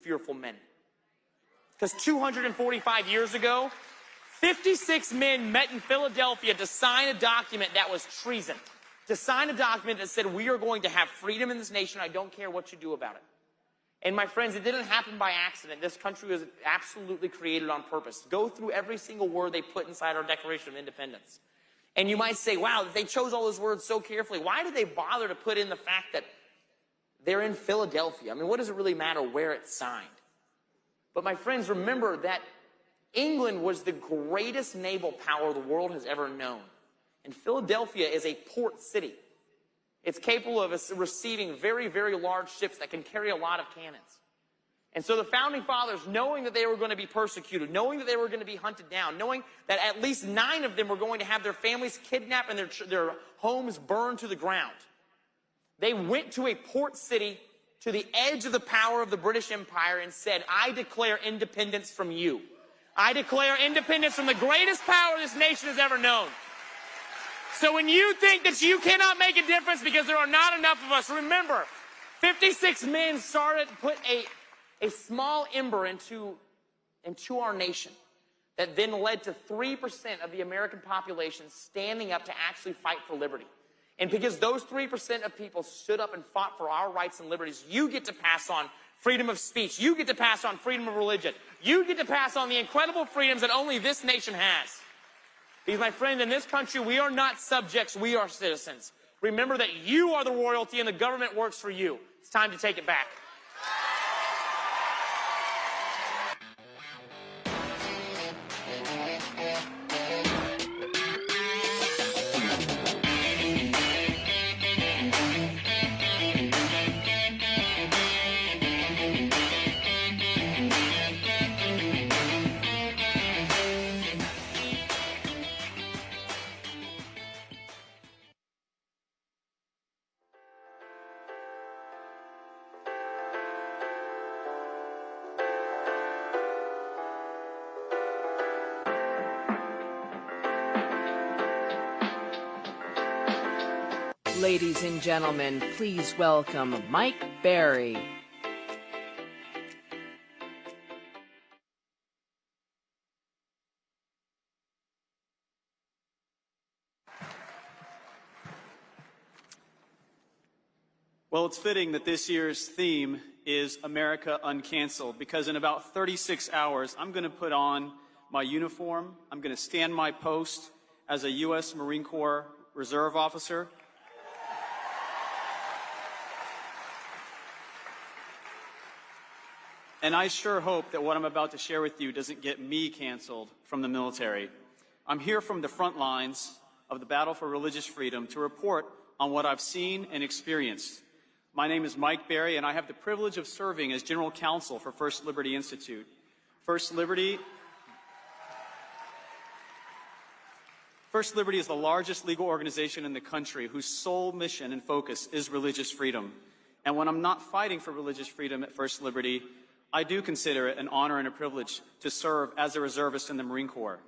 fearful men. Because 245 years ago, 56 men met in Philadelphia to sign a document that was treason. To sign a document that said, we are going to have freedom in this nation. I don't care what you do about it. And my friends, it didn't happen by accident. This country was absolutely created on purpose. Go through every single word they put inside our Declaration of Independence. And you might say, wow, they chose all those words so carefully. Why did they bother to put in the fact that they're in Philadelphia? I mean, what does it really matter where it's signed? But my friends, remember that England was the greatest naval power the world has ever known. And Philadelphia is a port city. It's capable of receiving very, very large ships that can carry a lot of cannons. And so the Founding Fathers, knowing that they were going to be persecuted, knowing that they were going to be hunted down, knowing that at least 9 of them were going to have their families kidnapped and their homes burned to the ground, they went to a port city to the edge of the power of the British Empire and said, I declare independence from you. I declare independence from the greatest power this nation has ever known. So when you think that you cannot make a difference because there are not enough of us, remember, 56 men started to put a small ember into our nation that then led to 3% of the American population standing up to actually fight for liberty. And because those 3% of people stood up and fought for our rights and liberties, you get to pass on freedom of speech. You get to pass on freedom of religion. You get to pass on the incredible freedoms that only this nation has. Because, my friend, in this country, we are not subjects, we are citizens. Remember that you are the royalty and the government works for you. It's time to take it back. Ladies and gentlemen, please welcome Mike Berry. Well, it's fitting that this year's theme is America Uncanceled, because in about 36 hours, I'm going to put on my uniform. I'm going to stand my post as a U.S. Marine Corps Reserve officer. And I sure hope that what I'm about to share with you doesn't get me canceled from the military. I'm here from the front lines of the battle for religious freedom to report on what I've seen and experienced. My name is Mike Berry, and I have the privilege of serving as General Counsel for First Liberty Institute. First Liberty is the largest legal organization in the country whose sole mission and focus is religious freedom. And when I'm not fighting for religious freedom at First Liberty, I do consider it an honor and a privilege to serve as a reservist in the Marine Corps.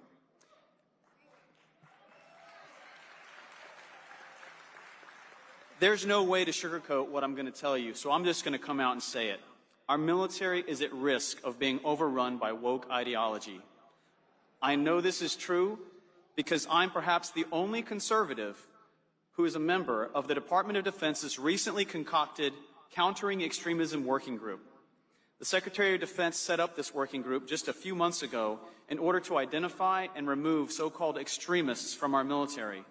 There's no way to sugarcoat what I'm going to tell you, so I'm just going to come out and say it. Our military is at risk of being overrun by woke ideology. I know this is true because I'm perhaps the only conservative who is a member of the Department of Defense's recently concocted Countering Extremism Working Group. The Secretary of Defense set up this working group just a few months ago in order to identify and remove so-called extremists from our military.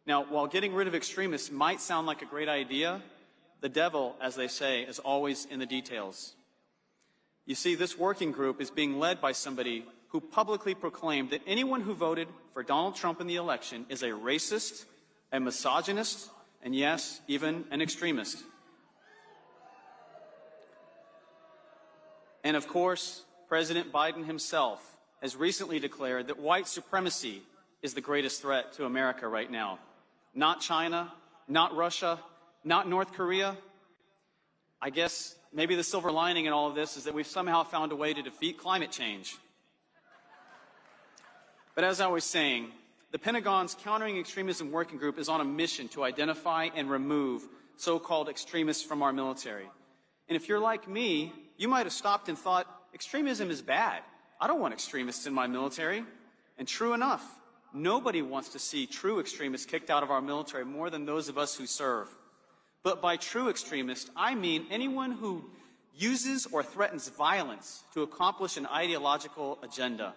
Now, while getting rid of extremists might sound like a great idea, the devil, as they say, is always in the details. You see, this working group is being led by somebody who publicly proclaimed that anyone who voted for Donald Trump in the election is a racist, a misogynist, and yes, even an extremist. And of course, President Biden himself has recently declared that white supremacy is the greatest threat to America right now. Not China, not Russia, not North Korea. I guess maybe the silver lining in all of this is that we've somehow found a way to defeat climate change. But as I was saying, the Pentagon's Countering Extremism Working Group is on a mission to identify and remove so-called extremists from our military. And if you're like me, you might have stopped and thought, extremism is bad. I don't want extremists in my military. And true enough, nobody wants to see true extremists kicked out of our military more than those of us who serve. But by true extremist, I mean anyone who uses or threatens violence to accomplish an ideological agenda.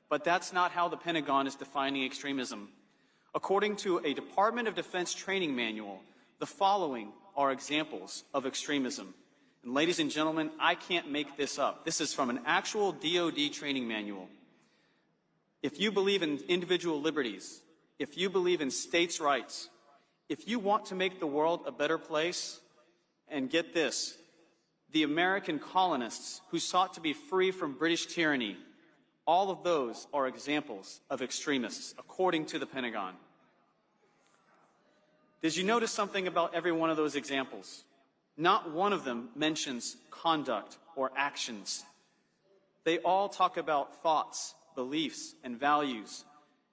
But that's not how the Pentagon is defining extremism. According to a Department of Defense training manual, the following are examples of extremism. And ladies and gentlemen, I can't make this up. This is from an actual DoD training manual. If you believe in individual liberties, if you believe in states' rights, if you want to make the world a better place, and get this, the American colonists who sought to be free from British tyranny, all of those are examples of extremists, according to the Pentagon. Did you notice something about every one of those examples? Not one of them mentions conduct or actions. They all talk about thoughts, beliefs, and values.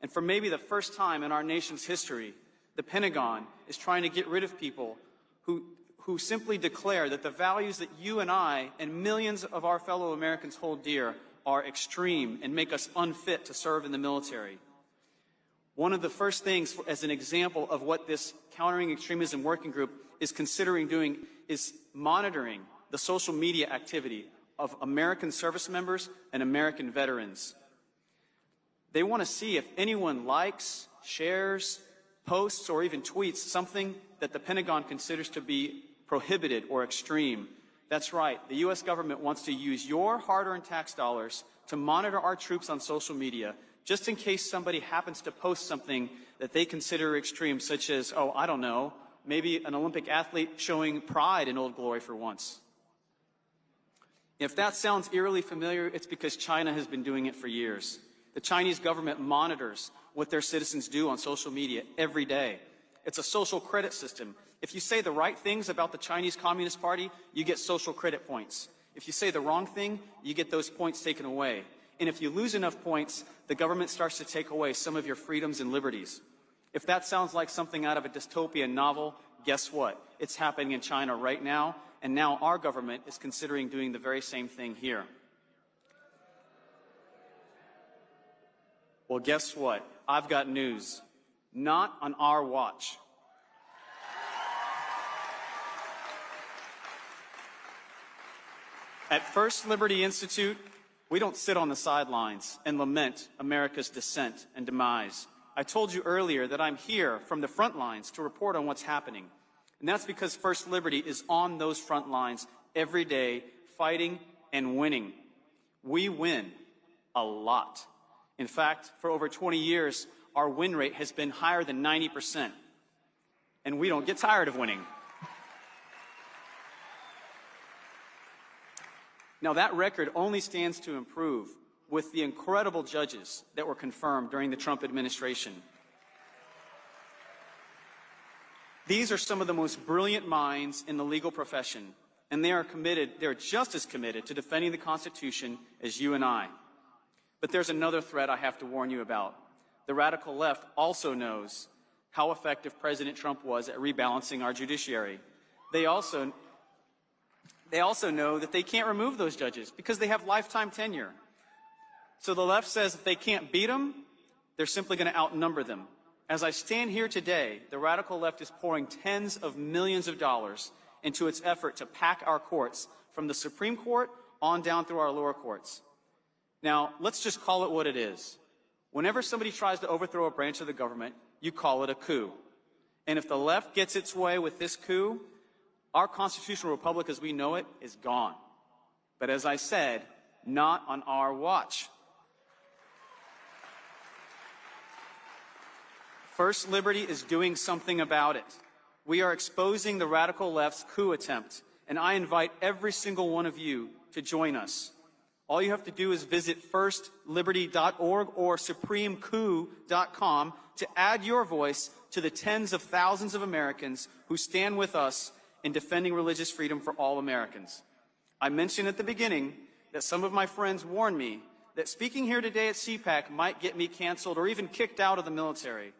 And for maybe the first time in our nation's history, the Pentagon is trying to get rid of people who simply declare that the values that you and I and millions of our fellow Americans hold dear are extreme and make us unfit to serve in the military. One of the first things, as an example of what this Countering Extremism Working Group is considering doing, is monitoring the social media activity of American service members and American veterans. They want to see if anyone likes, shares, posts, or even tweets something that the Pentagon considers to be prohibited or extreme. That's right, the U.S. government wants to use your hard-earned tax dollars to monitor our troops on social media, just in case somebody happens to post something that they consider extreme, such as, oh, I don't know, maybe an Olympic athlete showing pride in Old Glory for once. If that sounds eerily familiar, it's because China has been doing it for years. The Chinese government monitors what their citizens do on social media every day. It's a social credit system. If you say the right things about the Chinese Communist Party, you get social credit points. If you say the wrong thing, you get those points taken away. And if you lose enough points, the government starts to take away some of your freedoms and liberties. If that sounds like something out of a dystopian novel, guess what? It's happening in China right now, and now our government is considering doing the very same thing here. Well, guess what? I've got news. Not on our watch. At First Liberty Institute, we don't sit on the sidelines and lament America's descent and demise. I told you earlier that I'm here from the front lines to report on what's happening. And that's because First Liberty is on those front lines every day, fighting and winning. We win a lot. In fact, for over 20 years, our win rate has been higher than 90%. And we don't get tired of winning. Now, that record only stands to improve with the incredible judges that were confirmed during the Trump administration. These are some of the most brilliant minds in the legal profession, and they're just as committed to defending the Constitution as you and I. But there's another threat I have to warn you about. The radical left also knows how effective President Trump was at rebalancing our judiciary. They also know that they can't remove those judges because they have lifetime tenure. So the left says if they can't beat them, they're simply going to outnumber them. As I stand here today, the radical left is pouring tens of millions of dollars into its effort to pack our courts from the Supreme Court on down through our lower courts. Now, let's just call it what it is. Whenever somebody tries to overthrow a branch of the government, you call it a coup. And if the left gets its way with this coup, our constitutional republic as we know it is gone. But as I said, not on our watch. First Liberty is doing something about it. We are exposing the radical left's coup attempt, and I invite every single one of you to join us. All you have to do is visit firstliberty.org or supremecoup.com to add your voice to the tens of thousands of Americans who stand with us in defending religious freedom for all Americans. I mentioned at the beginning that some of my friends warned me that speaking here today at CPAC might get me canceled or even kicked out of the military.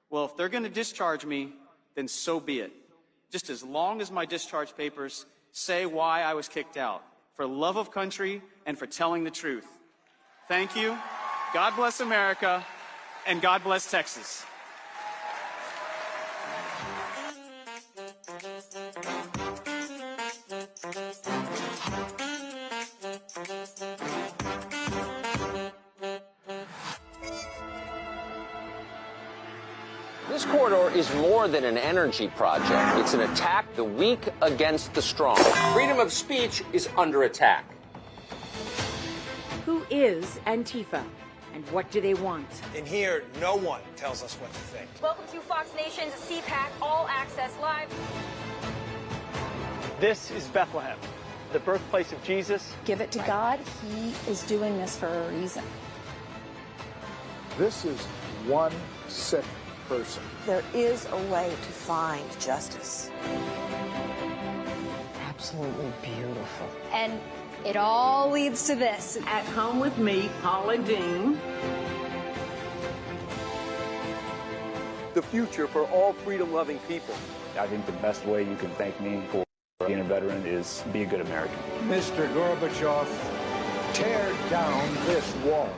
Well, if they're going to discharge me, then so be it. Just as long as my discharge papers say why I was kicked out. for love of country, and for telling the truth. Thank you. God bless America, and God bless Texas. This corridor is more than an energy project. It's an attack the weak against the strong. Freedom of speech is under attack. Who is Antifa, and what do they want? In here, no one tells us what to think. Welcome to Fox Nation's CPAC All Access Live. This is Bethlehem, the birthplace of Jesus. Give it to God. He is doing this for a reason. This is one sick person. There is a way to find justice. Absolutely beautiful. And it all leads to this. At home with me, Paula Dean. The future for all freedom-loving people. I think the best way you can thank me for being a veteran is be a good American. Mr. Gorbachev, tear down this wall.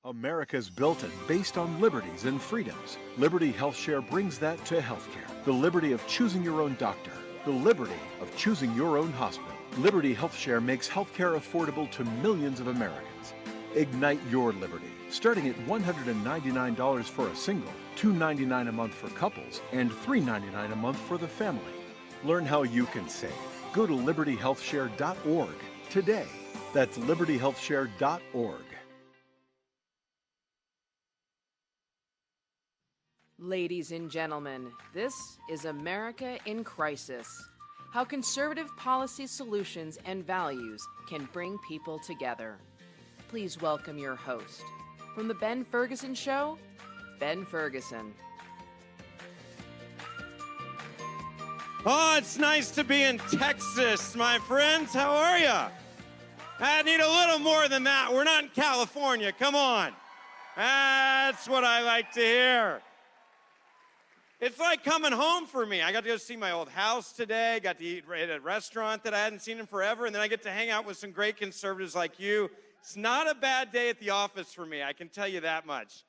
America's built and based on liberties and freedoms. Liberty HealthShare brings that to healthcare. The liberty of choosing your own doctor. The liberty of choosing your own hospital. Liberty HealthShare makes healthcare affordable to millions of Americans. Ignite your liberty, starting at $199 for a single, $299 a month for couples, and $399 a month for the family. Learn how you can save. Go to libertyhealthshare.org today. That's libertyhealthshare.org. Ladies and gentlemen, this is America in Crisis. How conservative policy solutions and values can bring people together. Please welcome your host. From The Ben Ferguson Show, Ben Ferguson. Oh, it's nice to be in Texas, my friends. How are you? I need a little more than that. We're not in California. Come on. That's what I like to hear. It's like coming home for me. I got to go see my old house today, got to eat at a restaurant that I hadn't seen in forever, and then I get to hang out with some great conservatives like you. It's not a bad day at the office for me, I can tell you that much.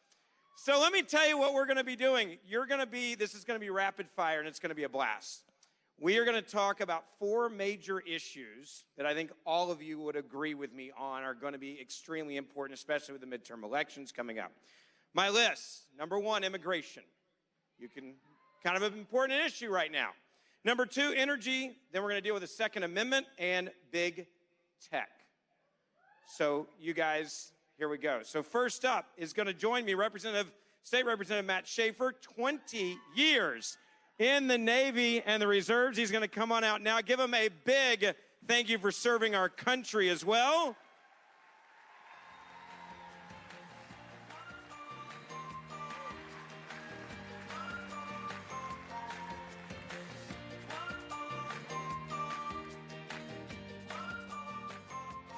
So let me tell you what we're going to be doing. This is going to be rapid fire, and it's going to be a blast. We are going to talk about 4 major issues that I think all of you would agree with me on are going to be extremely important, especially with the midterm elections coming up. My list, number 1, immigration. Kind of an important issue right now. Number 2, energy. Then we're going to deal with the Second Amendment and big tech. So you guys, here we go. So first up is going to join me State Representative Matt Schaefer, 20 years in the Navy and the reserves. He's going to come on out now. Give him a big thank you for serving our country as well.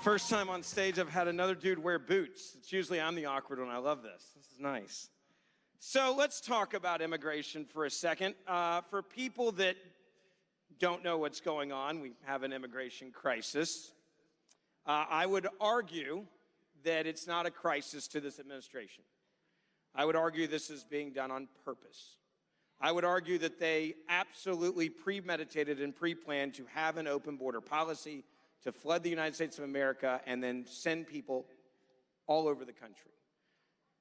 First time on stage, I've had another dude wear boots. It's usually I'm the awkward one. I love this. This is nice. So let's talk about immigration for a second. For people that don't know what's going on, we have an immigration crisis. I would argue that it's not a crisis to this administration. I would argue this is being done on purpose. I would argue that they absolutely premeditated and pre-planned to have an open border policy, to flood the United States of America and then send people all over the country.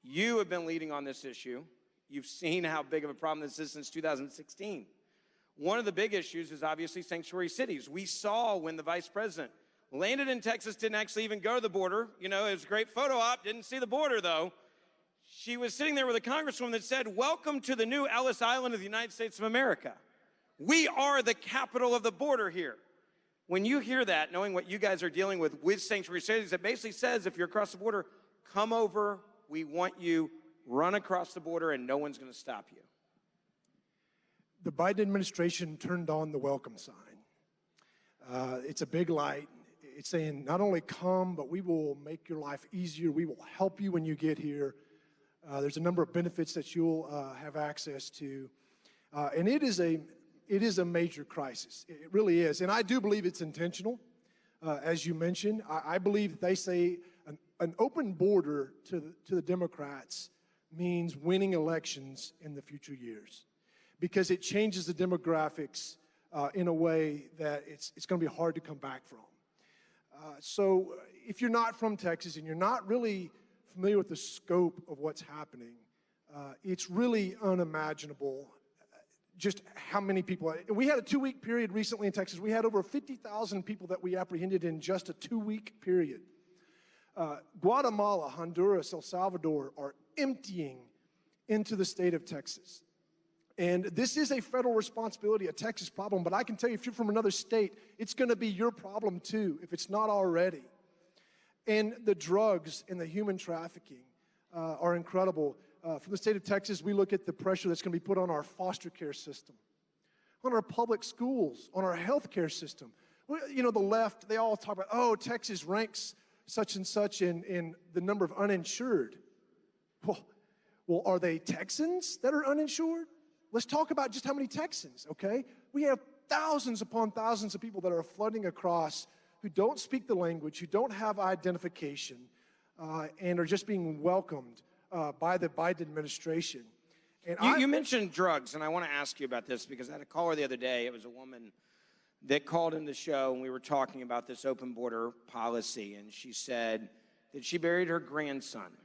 You have been leading on this issue. You've seen how big of a problem this is since 2016. One of the big issues is obviously sanctuary cities. We saw when the vice president landed in Texas, didn't actually even go to the border. You know, it was a great photo op, didn't see the border though. She was sitting there with a congresswoman that said, "Welcome to the new Ellis Island of the United States of America. We are the capital of the border here." When you hear that, knowing what you guys are dealing with sanctuary cities, it basically says if you're across the border, come over, we want you, run across the border, and no one's going to stop you. The Biden administration turned on the welcome sign. It's a big light. It's saying not only come, but we will make your life easier. We will help you when you get here. There's a number of benefits that you'll have access to. And it is a major crisis. It really is. And I do believe it's intentional. As you mentioned, I believe that they say an open border to the Democrats means winning elections in the future years, because it changes the demographics in a way that it's going to be hard to come back from. So if you're not from Texas and you're not really familiar with the scope of what's happening, it's really unimaginable just how many people. We had a 2-week period recently in Texas. We had over 50,000 people that we apprehended in just a 2-week period. Guatemala, Honduras, El Salvador are emptying into the state of Texas. And this is a federal responsibility, a Texas problem, but I can tell you, if you're from another state, it's going to be your problem too, if it's not already. And the drugs and the human trafficking are incredible. From the state of Texas, we look at the pressure that's going to be put on our foster care system, on our public schools, on our health care system. You know, the left, they all talk about, oh, Texas ranks such and such in the number of uninsured. Well, are they Texans that are uninsured? Let's talk about just how many Texans, okay? We have thousands upon thousands of people that are flooding across who don't speak the language, who don't have identification, and are just being welcomed by the Biden administration. And you mentioned drugs, and I want to ask you about this because I had a caller the other day. It was a woman that called in the show, and we were talking about this open border policy, and she said that she buried her grandson.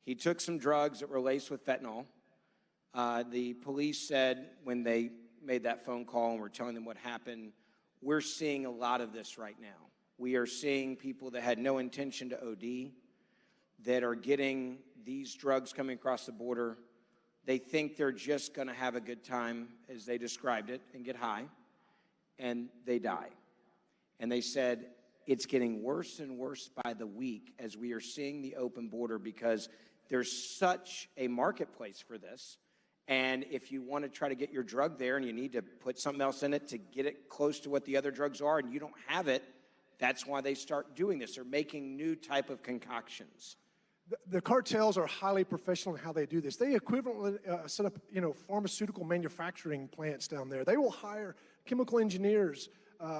He took some drugs that were laced with fentanyl. The police said when they made that phone call and were telling them what happened, we're seeing a lot of this right now. We are seeing people that had no intention to OD that are getting these drugs coming across the border. They think they're just going to have a good time, as they described it, and get high, and they die. And they said it's getting worse and worse by the week as we are seeing the open border, because there's such a marketplace for this. And if you want to try to get your drug there and you need to put something else in it to get it close to what the other drugs are and you don't have it, that's why they start doing this. They're making new type of concoctions. The cartels are highly professional in how they do this. They equivalently set up, pharmaceutical manufacturing plants down there. They will hire chemical engineers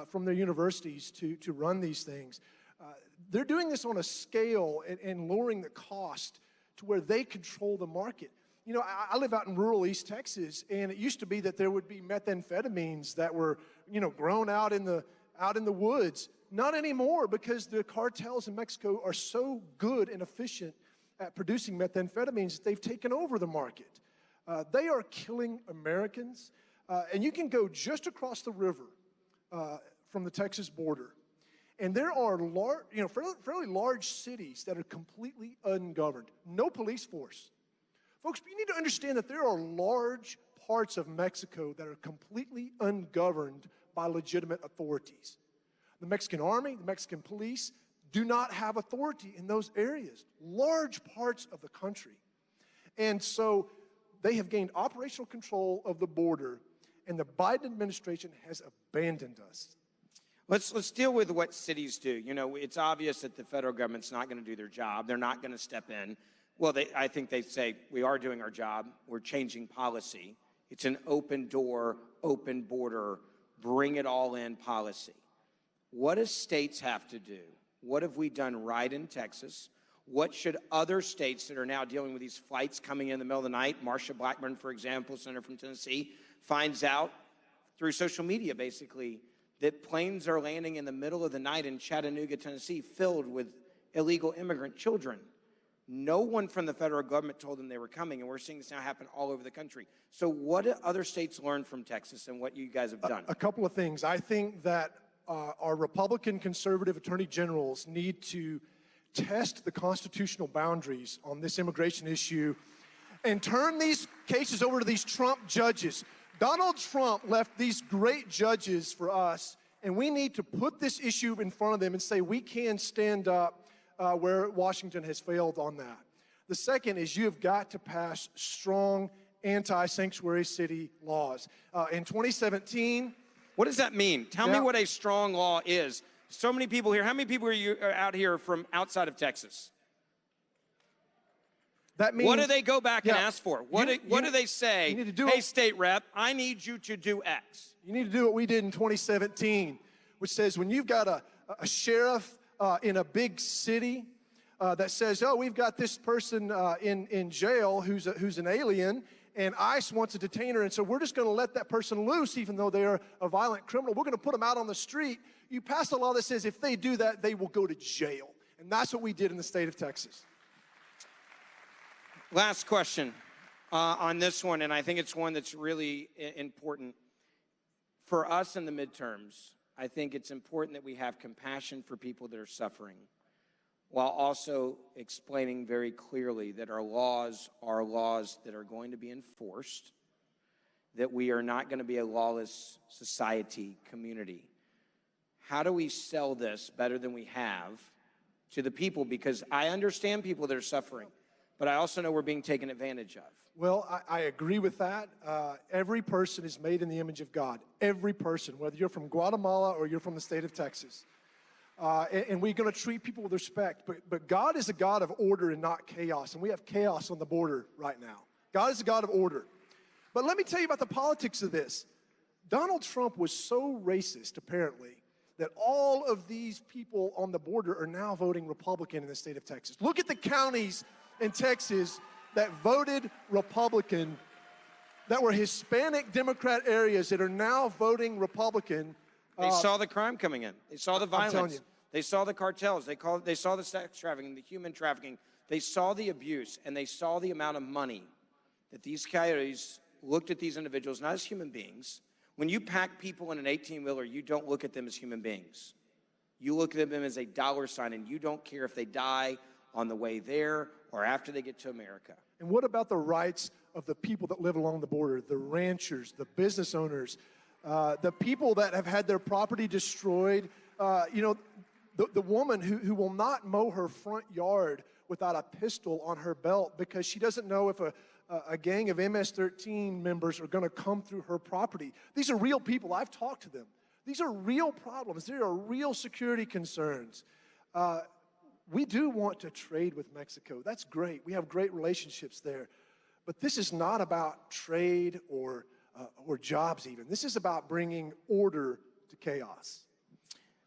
from their universities to run these things. They're doing this on a scale and lowering the cost to where they control the market. You know, I live out in rural East Texas, and it used to be that there would be methamphetamines that were, grown out in the woods. Not anymore, because the cartels in Mexico are so good and efficient at producing methamphetamines that they've taken over the market. They are killing Americans, and you can go just across the river from the Texas border, and there are fairly large cities that are completely ungoverned, no police force. Folks, you need to understand that there are large parts of Mexico that are completely ungoverned by legitimate authorities. The Mexican army, the Mexican police do not have authority in those areas, large parts of the country. And so they have gained operational control of the border, and the Biden administration has abandoned us. Let's deal with what cities do. You know, it's obvious that the federal government's not going to do their job. They're not going to step in. Well, I think they say, we are doing our job. We're changing policy. It's an open door, open border, bring it all in policy. What do states have to do? What have we done right in Texas? What should other states that are now dealing with these flights coming in the middle of the night? Marsha Blackburn, for example, senator from Tennessee, finds out through social media, basically, that planes are landing in the middle of the night in Chattanooga, Tennessee, filled with illegal immigrant children. No one from the federal government told them they were coming, and we're seeing this now happen all over the country. So what do other states learn from Texas and what you guys have done? A couple of things. I think that our Republican conservative attorney generals need to test the constitutional boundaries on this immigration issue and turn these cases over to these Trump judges. Donald Trump left these great judges for us, and we need to put this issue in front of them and say we can stand up where Washington has failed on that. The second is you have got to pass strong anti-sanctuary city laws. In 2017... What does that mean? Tell me what a strong law is. So many people here. How many people are out here from outside of Texas? That means, what do they go back and ask for? What do they say? Hey, state rep, I need you to do X. You need to do what we did in 2017, which says when you've got a sheriff in a big city that says, oh, we've got this person in jail who's an alien, and ICE wants to detain her, and so we're just going to let that person loose even though they're a violent criminal. We're going to put them out on the street. You pass a law that says if they do that, they will go to jail. And that's what we did in the state of Texas. Last question on this one, and I think it's one that's really important. For us in the midterms, I think it's important that we have compassion for people that are suffering, while also explaining very clearly that our laws are laws that are going to be enforced, that we are not going to be a lawless society, community. How do we sell this better than we have to the people? Because I understand people that are suffering, but I also know we're being taken advantage of. Well, I agree with that. Every person is made in the image of God. Every person, whether you're from Guatemala or you're from the state of Texas. And we're going to treat people with respect. But God is a God of order and not chaos. And we have chaos on the border right now. God is a God of order. But let me tell you about the politics of this. Donald Trump was so racist, apparently, that all of these people on the border are now voting Republican in the state of Texas. Look at the counties in Texas that voted Republican, that were Hispanic Democrat areas that are now voting Republican. They saw the crime coming in. They saw the violence. They saw the cartels. They saw the sex trafficking, the human trafficking. They saw the abuse, and they saw the amount of money that these coyotes looked at these individuals, not as human beings. When you pack people in an 18-wheeler, you don't look at them as human beings. You look at them as a dollar sign, and you don't care if they die on the way there or after they get to America. And what about the rights of the people that live along the border, the ranchers, the business owners, the people that have had their property destroyed? The woman who will not mow her front yard without a pistol on her belt because she doesn't know if a gang of MS-13 members are going to come through her property. These are real people. I've talked to them. These are real problems. There are real security concerns. We do want to trade with Mexico. That's great. We have great relationships there. But this is not about trade or jobs even. This is about bringing order to chaos.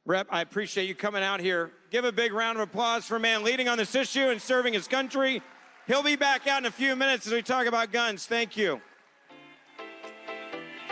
Rep, I appreciate you coming out here. Give a big round of applause for a man leading on this issue and serving his country. He'll be back out in a few minutes as we talk about guns. Thank you.